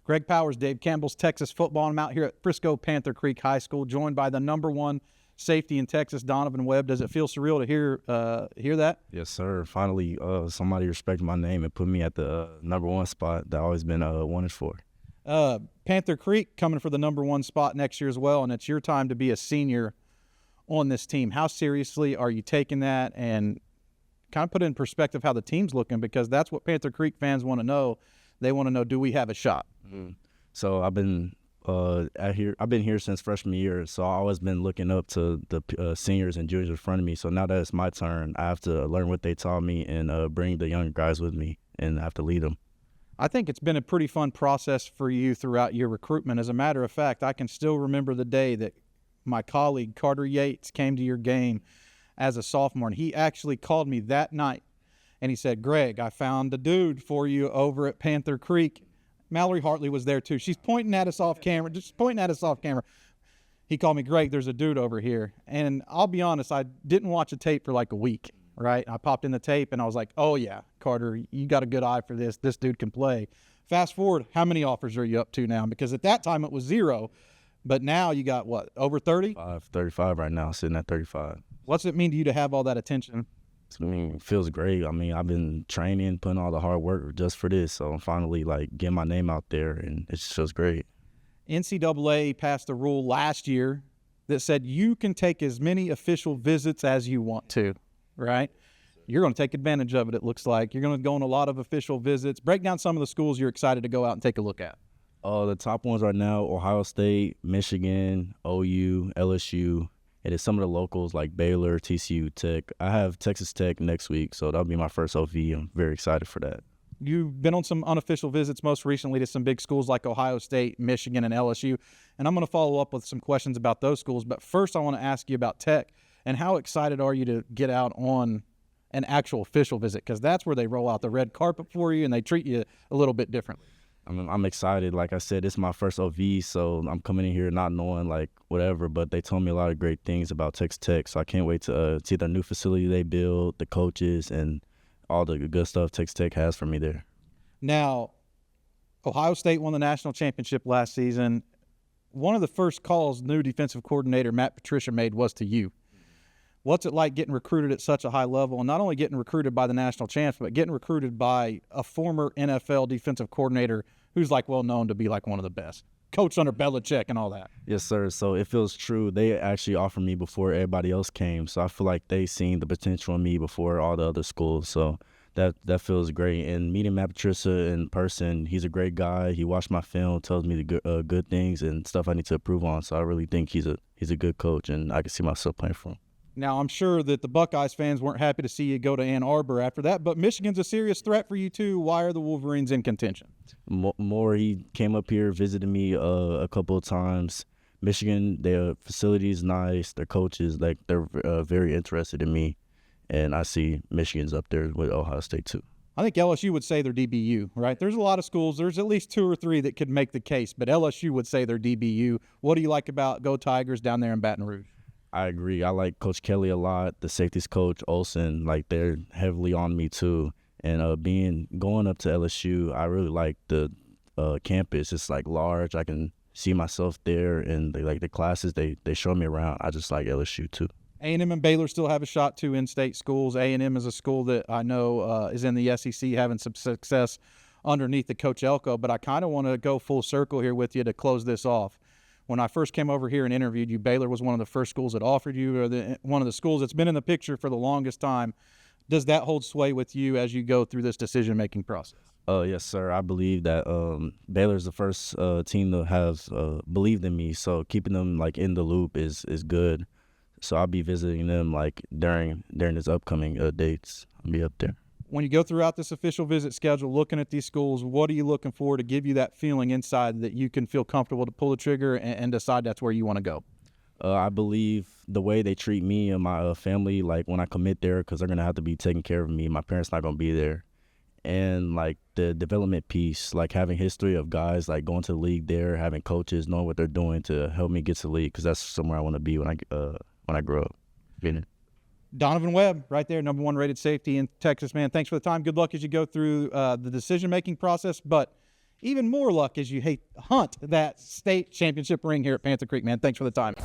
Greg Powers, Dave Campbell's Texas football. I'm out here at Frisco Panther Creek High School, joined by the #1 safety in Texas, Donovan Webb. Does it feel surreal to hear that? Yes, sir. Finally, somebody respected my name and put me at the #1 spot that I've always been wanted for. Panther Creek coming for the #1 spot next year as well, and it's your time to be a senior on this team. How seriously are you taking that, and kind of put it in perspective how the team's looking, because that's what Panther Creek fans want to know. They want to know, do we have a shot? Mm-hmm. So I've been I've been here since freshman year, so I've always been looking up to the seniors and juniors in front of me. So now that it's my turn, I have to learn what they taught me and bring the younger guys with me, and I have to lead them. I think it's been a pretty fun process for you throughout your recruitment. As a matter of fact, I can still remember the day that my colleague Carter Yates came to your game as a sophomore, and he actually called me that night, and he said, "Greg, I found a dude for you over at Panther Creek." Mallory Hartley was there too. She's pointing at us off camera, just pointing at us off camera. He called me, "Greg, there's a dude over here." And I'll be honest, I didn't watch a tape for like a week, right? I popped in the tape and I was like, "Oh yeah, Carter, you got a good eye for this. This dude can play." Fast forward, how many offers are you up to now? Because at that time it was 0, but now you got what, over 30? 35 right now, sitting at 35. What's it mean to you to have all that attention? I mean, it feels great. I mean, I've been training, putting all the hard work just for this, so I'm finally like getting my name out there, and it just feels great. NCAA passed a rule last year that said you can take as many official visits as you want to, right? You're going to take advantage of it, it looks like. You're going to go on a lot of official visits. Break down some of the schools you're excited to go out and take a look at. The top ones right now, Ohio State, Michigan, OU, LSU. It is some of the locals like Baylor, TCU, Tech. I have Texas Tech next week, so that'll be my first OV. I'm very excited for that. You've been on some unofficial visits most recently to some big schools like Ohio State, Michigan, and LSU, and I'm going to follow up with some questions about those schools. But first, I want to ask you about Tech, and how excited are you to get out on an actual official visit? Because that's where they roll out the red carpet for you, and they treat you a little bit differently. I'm excited. Like I said, it's my first OV, so I'm coming in here not knowing like whatever, but they told me a lot of great things about Texas Tech, so I can't wait to see the new facility they build, the coaches, and all the good stuff Texas Tech has for me there. Now, Ohio State won the national championship last season. One of the first calls new defensive coordinator Matt Patricia made was to you. What's it like getting recruited at such a high level, and not only getting recruited by the national champs, but getting recruited by a former NFL defensive coordinator who's like well known to be like one of the best, coached under Belichick and all that? Yes, sir. So it feels true. They actually offered me before everybody else came, so I feel like they seen the potential in me before all the other schools. So that feels great. And meeting Matt Patricia in person, he's a great guy. He watched my film, tells me the good things and stuff I need to improve on. So I really think he's a good coach, and I can see myself playing for him. Now, I'm sure that the Buckeyes fans weren't happy to see you go to Ann Arbor after that, but Michigan's a serious threat for you too. Why are the Wolverines in contention? More, he came up here, visited me a couple of times. Michigan, their facility is nice. Their coaches, like they're very interested in me, and I see Michigan's up there with Ohio State too. I think LSU would say they're DBU, right? There's a lot of schools. There's at least 2 or 3 that could make the case, but LSU would say they're DBU. What do you like about Go Tigers down there in Baton Rouge? I agree. I like Coach Kelly a lot. The safeties coach, Olsen, like they're heavily on me too. And going up to LSU, I really like the campus. It's like large. I can see myself there, and they like the classes. They show me around. I just like LSU too. A&M and Baylor still have a shot too in-state schools. A&M is a school that I know is in the SEC, having some success underneath the Coach Elko. But I kind of want to go full circle here with you to close this off. When I first came over here and interviewed you, Baylor was one of the first schools that offered you, or one of the schools that's been in the picture for the longest time. Does that hold sway with you as you go through this decision-making process? Yes, sir. I believe that Baylor's the first team to have believed in me, so keeping them like in the loop is good. So I'll be visiting them like during this upcoming dates. I'll be up there. When you go throughout this official visit schedule, looking at these schools, what are you looking for to give you that feeling inside that you can feel comfortable to pull the trigger and decide that's where you want to go? I believe the way they treat me and my family, like when I commit there, because they're going to have to be taking care of me. My parents not going to be there. And like the development piece, like having history of guys like going to the league there, having coaches, knowing what they're doing to help me get to the league, because that's somewhere I want to be when I grow up. Donovan Webb, right there, #1 rated safety in Texas, man. Thanks for the time. Good luck as you go through the decision-making process. But even more luck as you hunt that state championship ring here at Panther Creek, man. Thanks for the time.